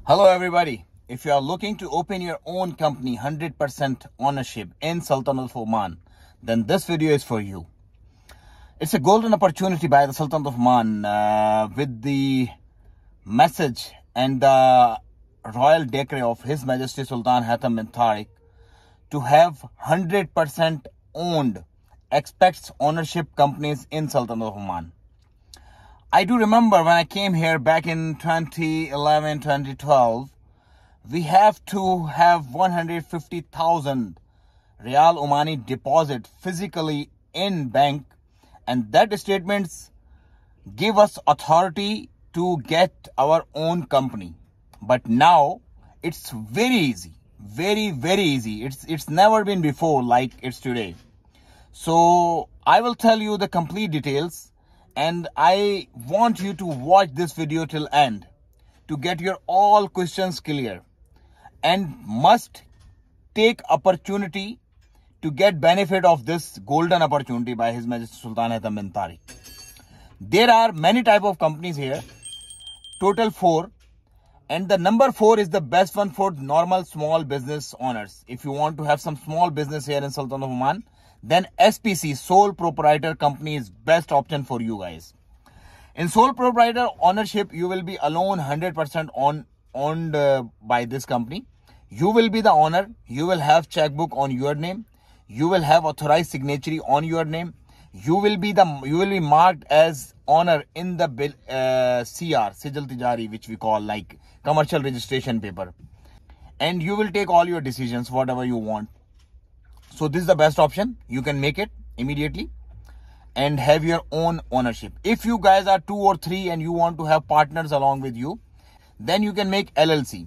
Hello everybody. If you are looking to open your own company 100% ownership in Sultanate of Oman, then this video is for you. It's a golden opportunity by the Sultan of Oman with the message and the royal decree of His Majesty Sultan Haitham bin Tariq to have 100% owned expats ownership companies in Sultanate of Oman. I do remember when I came here back in 2011, 2012, we have to have 150,000 Real Omani deposit physically in bank, and that statements give us authority to get our own company. But now it's very easy, very easy. It's never been before like it's today. So I will tell you the complete details. And I want you to watch this video till end to get your all questions clear, and must take opportunity to get benefit of this golden opportunity by His Majesty Sultan Haitham bin Tariq. There are many type of companies here, total 4, and the number 4 is the best one for normal small business owners. If you want to have some small business here in Sultan of Oman, then SPC, Sole Proprietor Company, is best option for you guys. In Sole Proprietor ownership, you will be alone 100% owned by this company. You will be the owner. You will have checkbook on your name. You will have authorized signature on your name. You will be marked as owner in the CR, Sijal Tijari, which we call like commercial registration paper. And you will take all your decisions, whatever you want. So this is the best option. You can make it immediately and have your own ownership. If you guys are 2 or 3 and you want to have partners along with you, then you can make LLC.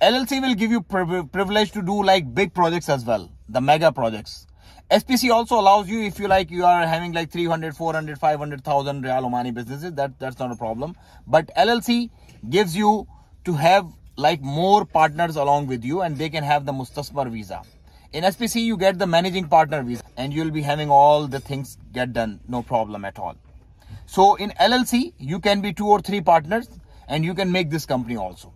LLC will give you privilege to do like big projects as well, the mega projects. SPC also allows you, if you are having like 300, 400, 500,000 Real Omani businesses, that's not a problem. But LLC gives you to have like more partners along with you, and they can have the Mustasmar visa. In SPC, you get the managing partner visa, and you'll be having all the things get done, no problem at all. So in LLC, you can be 2 or 3 partners, and you can make this company also.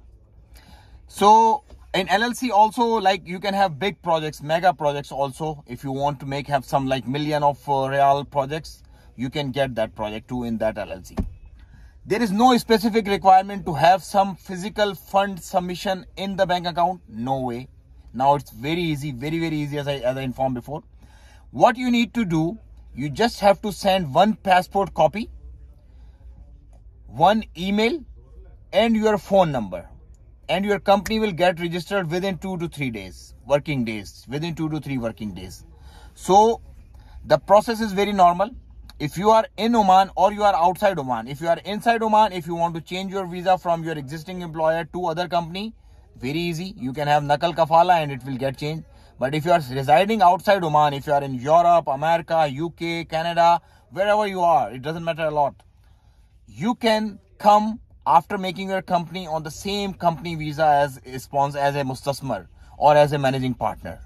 So in LLC also, like you can have big projects, mega projects also. If you want to have some like million of real projects, you can get that project too in that LLC. There is no specific requirement to have some physical fund submission in the bank account. No way. Now it's very easy, very easy, as I informed before. What you need to do, you just have to send 1 passport copy, 1 email, and your phone number. And your company will get registered within 2 to 3 days, working days, within 2 to 3 working days. So the process is very normal. If you are in Oman or you are outside Oman, if you are inside Oman, if you want to change your visa from your existing employer to other company, very easy. You can have Nakal Kafala and it will get changed. But if you are residing outside Oman, if you are in Europe, America, UK, Canada, wherever you are, it doesn't matter a lot. You can come after making your company on the same company visa as a sponsor, as a Mustasmar or as a managing partner.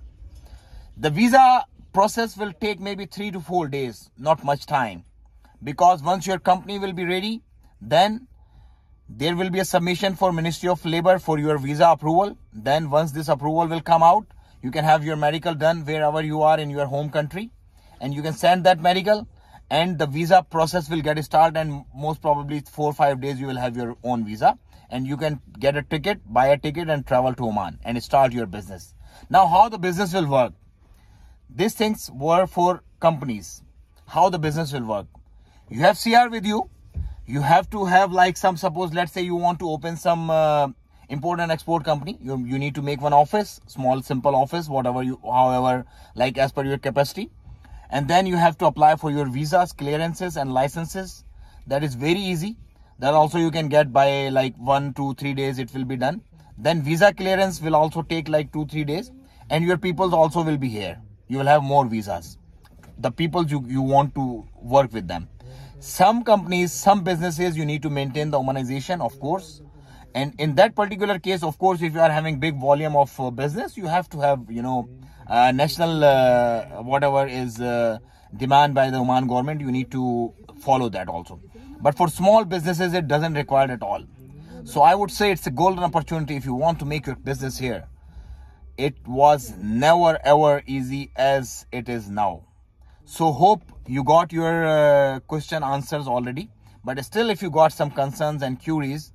The visa process will take maybe 3 to 4 days, not much time. Because once your company will be ready, then there will be a submission for Ministry of Labor for your visa approval. Then once this approval will come out, you can have your medical done wherever you are in your home country, and you can send that medical, and the visa process will get started, and most probably 4 or 5 days you will have your own visa, and you can get a ticket, buy a ticket and travel to Oman and start your business. Now how the business will work? These things were for companies. How the business will work? You have CR with you. You have to have like suppose let's say you want to open some import and export company. You need to make one office, small simple office, however like as per your capacity. And then you have to apply for your visas, clearances and licenses. That is very easy. That also you can get by like 1, 2, 3 days it will be done. Then visa clearance will also take like 2, 3 days. And your people also will be here. You will have more visas. The people you want to work with them. Some companies, some businesses, you need to maintain the Omanization, of course. And in that particular case, of course, if you are having big volume of business, you have to have, national, whatever is demand by the Oman government, you need to follow that also. But for small businesses, it doesn't require at all. So I would say it's a golden opportunity if you want to make your business here. It was never ever easy as it is now. So hope you got your question answers already. But still, if you got some concerns and queries,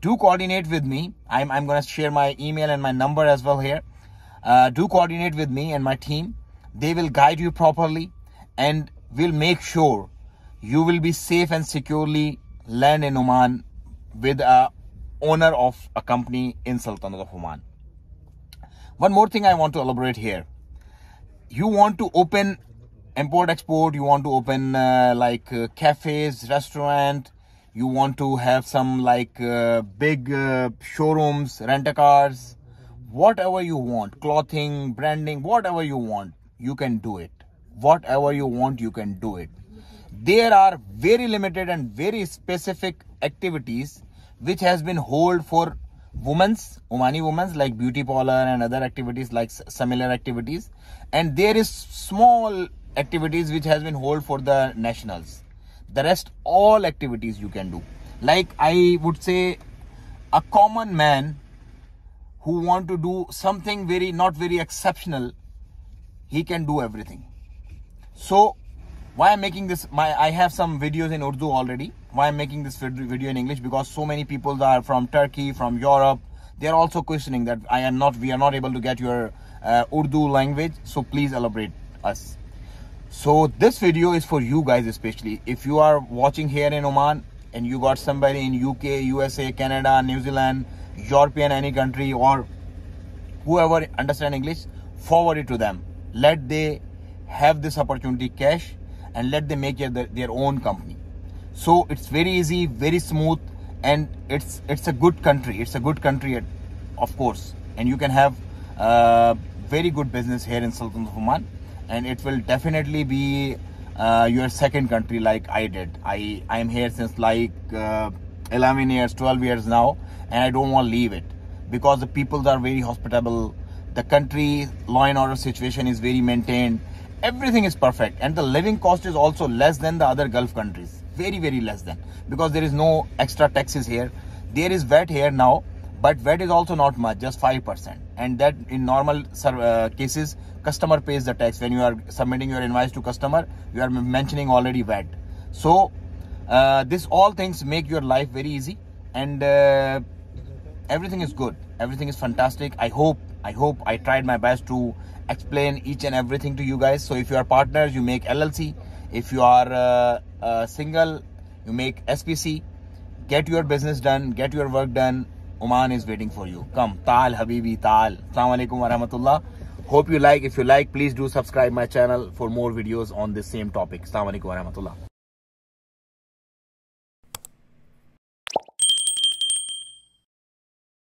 do coordinate with me. I'm going to share my email and my number as well here. Do coordinate with me and my team. They will guide you properly and will make sure you will be safe and securely land in Oman with a owner of a company in Sultanate of Oman. One more thing I want to elaborate here. You want to open import-export, you want to open cafes, restaurant, you want to have some big showrooms, rent-a-cars, whatever you want, clothing, branding, whatever you want, you can do it. Whatever you want, you can do it. There are very limited and very specific activities which has been hold for Omani women's, like beauty parlor and other activities like similar activities. And there is small activities which has been hold for the nationals. The rest all activities you can do. Like I would say a common man who want to do something not very exceptional, he can do everything. So why I'm making this, I have some videos in Urdu already. Why I'm making this video in English? Because so many people are from Turkey, from Europe. They are also questioning that we are not able to get your Urdu language. So please elaborate us. So this video is for you guys, especially if you are watching here in Oman and you got somebody in UK, USA, Canada, New Zealand, European, any country, or whoever understand English, forward it to them. Let they have this opportunity cash and let them make their own company. So it's very easy, very smooth, and it's a good country. It's a good country, of course, and you can have very good business here in Sultanate of Oman, and it will definitely be your second country like I did. I am here since 11 years, 12 years now, and I don't want to leave it because the people are very hospitable. The country law and order situation is very maintained. Everything is perfect, and the living cost is also less than the other Gulf countries. Very, very less than, because there is no extra taxes here. There is VAT here now, but VAT is also not much, just 5%. And that in normal cases, customer pays the tax. When you are submitting your invoice to customer, you are mentioning already VAT. So this all things make your life very easy, and everything is good. Everything is fantastic. I hope I tried my best to explain each and everything to you guys. So if you are partners, you make LLC. If you are single, you make SPC. Get your business done, get your work done. Oman is waiting for you. Come, Tal Habibi, Tal. Assalamu alaikum wa rahmatullah. Hope you like. If you like, please do subscribe my channel for more videos on this same topic. Assalamu alaikum wa rahmatullah.